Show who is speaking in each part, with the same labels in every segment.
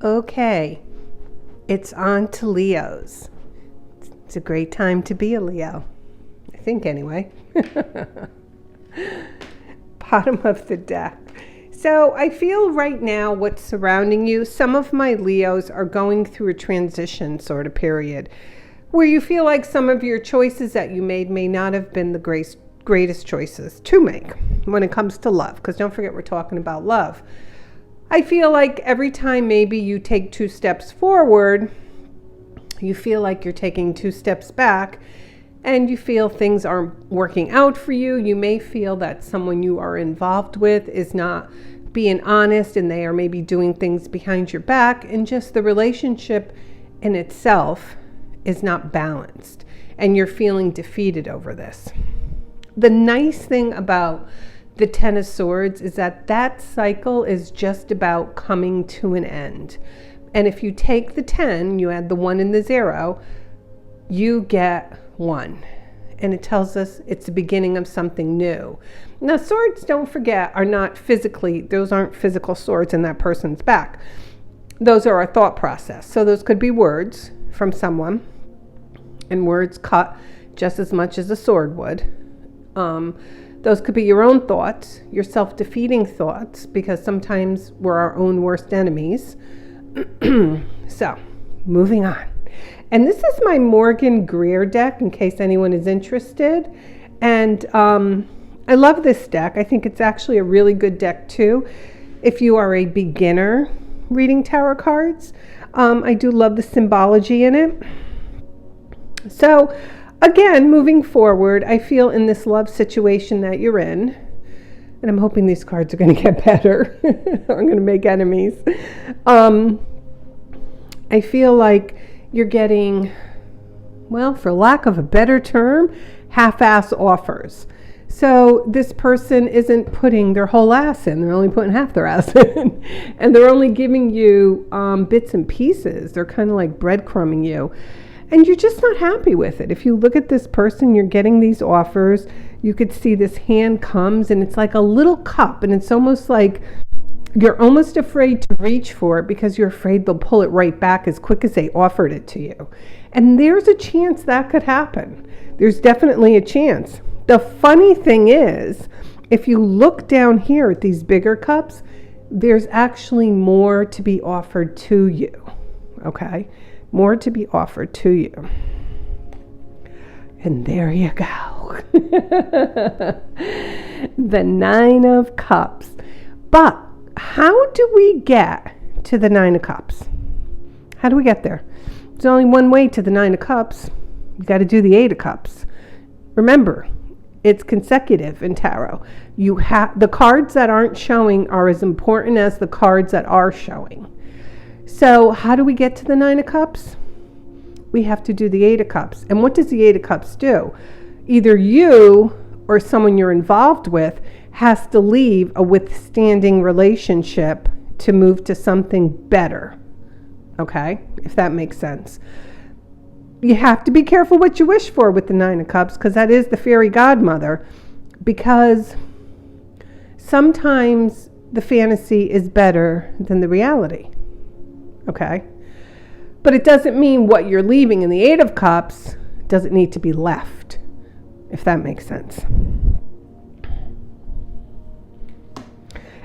Speaker 1: Okay, it's on to Leos. It's a great time to be a Leo. I think anyway. Bottom of the deck. So I feel right now what's surrounding you, some of my Leos are going through a transition sort of period where you feel like some of your choices that you made may not have been the greatest choices to make when it comes to love. Because don't forget, we're talking about love. I feel like every time maybe you take 2 steps forward, you feel like you're taking 2 steps back and you feel things aren't working out for you. You may feel that someone you are involved with is not being honest and they are maybe doing things behind your back, and just the relationship in itself is not balanced and you're feeling defeated over this. The nice thing about the Ten of Swords is that that cycle is just about coming to an end. And if you take the 10, you add the 1 and the 0, you get 1. And it tells us it's the beginning of something new. Now, swords, don't forget, are not physically, those aren't physical swords in that person's back. Those are our thought process. So those could be words from someone, and words cut just as much as a sword would. Those could be your own thoughts, your self-defeating thoughts, because sometimes we're our own worst enemies. So, moving on. And this is my Morgan Greer deck, in case anyone is interested. And I love this deck. I think it's actually a really good deck, too, if you are a beginner reading tarot cards. I do love the symbology in it. So, again, moving forward, I feel in this love situation that you're in, and I'm hoping these cards are going to get better. I'm going to make enemies. I feel like you're getting, well, for lack of a better term, half-ass offers. So this person isn't putting their whole ass in. They're only putting half their ass in. And they're only giving you bits and pieces. They're kind of like breadcrumbing you. And you're just not happy with it. If you look at this person, you're getting these offers. You could see this hand comes and it's like a little cup. And it's almost like you're almost afraid to reach for it because you're afraid they'll pull it right back as quick as they offered it to you. And there's a chance that could happen. There's definitely a chance. The funny thing is, if you look down here at these bigger cups, there's actually more to be offered to you. Okay? More to be offered to you. And there you go. The 9 of Cups. But how do we get to the 9 of Cups? How do we get there? There's only one way to the 9 of Cups. You got to do the 8 of Cups. Remember, it's consecutive in tarot. You have the cards that aren't showing are as important as the cards that are showing. So how do we get to the 9 of Cups? We have to do the 8 of Cups. And what does the 8 of Cups do? Either you or someone you're involved with has to leave a withstanding relationship to move to something better. Okay? If that makes sense. You have to be careful what you wish for with the 9 of Cups, because that is the fairy godmother. Because sometimes the fantasy is better than the reality. Okay? But it doesn't mean what you're leaving in the 8 of Cups doesn't need to be left, if that makes sense.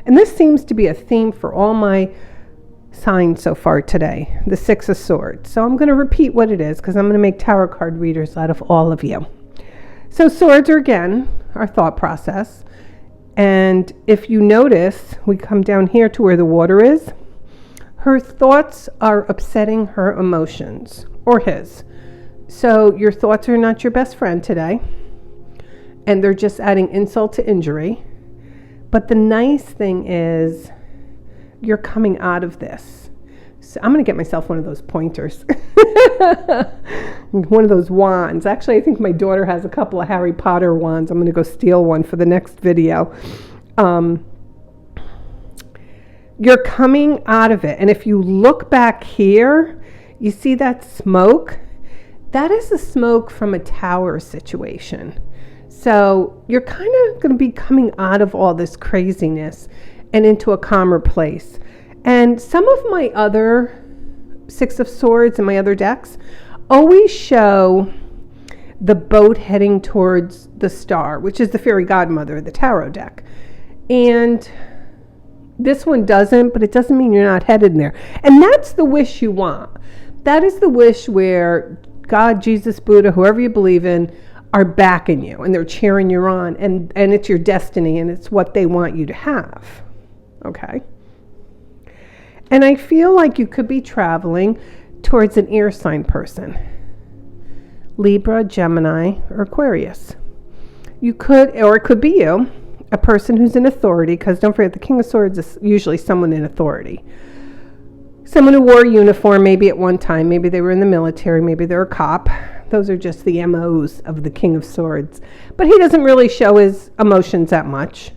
Speaker 1: And this seems to be a theme for all my signs so far today, the 6 of Swords. So I'm going to repeat what it is because I'm going to make tarot card readers out of all of you. So swords are, again, our thought process. And if you notice, we come down here to where the water is. Her thoughts are upsetting her emotions, or his. So your thoughts are not your best friend today. And they're just adding insult to injury. But the nice thing is you're coming out of this. So I'm going to get myself one of those pointers. One of those wands. Actually, I think my daughter has a couple of Harry Potter wands. I'm going to go steal one for the next video. You're coming out of it. And if you look back here, you see that smoke? That is the smoke from a tower situation. So you're kind of going to be coming out of all this craziness and into a calmer place. And some of my other Six of Swords and my other decks always show the boat heading towards the star, which is the fairy godmother of the tarot deck. And this one doesn't, but it doesn't mean you're not headed there. And that's the wish you want. That is the wish where God, Jesus, Buddha, whoever you believe in, are backing you and they're cheering you on, and it's your destiny and it's what they want you to have. Okay? And I feel like you could be traveling towards an air sign person. Libra, Gemini, or Aquarius. You could, or it could be you, a person who's in authority, because don't forget the King of Swords is usually someone in authority. Someone who wore a uniform maybe at one time, maybe they were in the military, maybe they're a cop. Those are just the MOs of the King of Swords. But he doesn't really show his emotions that much.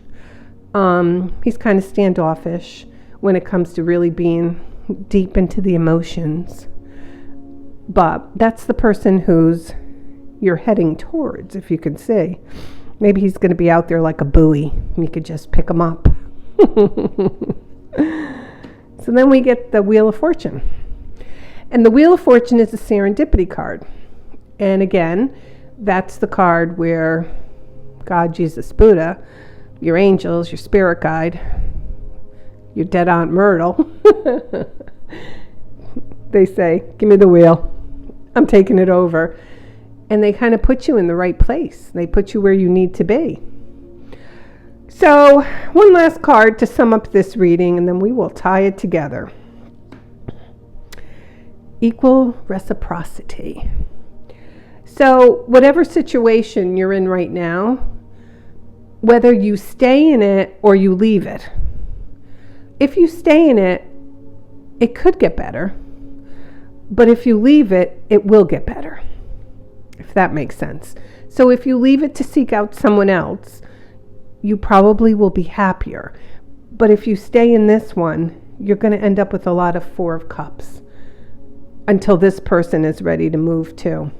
Speaker 1: He's kind of standoffish when it comes to really being deep into the emotions. But that's the person who's you're heading towards, if you can see. Maybe he's going to be out there like a buoy, and you could just pick him up. So then we get the Wheel of Fortune. And the Wheel of Fortune is a serendipity card. And again, that's the card where God, Jesus, Buddha, your angels, your spirit guide, your dead Aunt Myrtle, they say, give me the wheel. I'm taking it over. And they kind of put you in the right place. They put you where you need to be. So one last card to sum up this reading, and then we will tie it together. Equal reciprocity. So whatever situation you're in right now, whether you stay in it or you leave it, if you stay in it, it could get better. But if you leave it, it will get better, if that makes sense. So if you leave it to seek out someone else, you probably will be happier. But if you stay in this one, you're going to end up with a lot of Four of Cups until this person is ready to move too.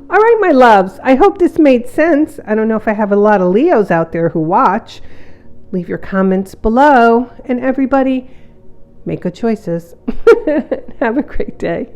Speaker 1: All right, my loves, I hope this made sense. I don't know if I have a lot of Leos out there who watch. Leave your comments below. And everybody, make good choices. Have a great day.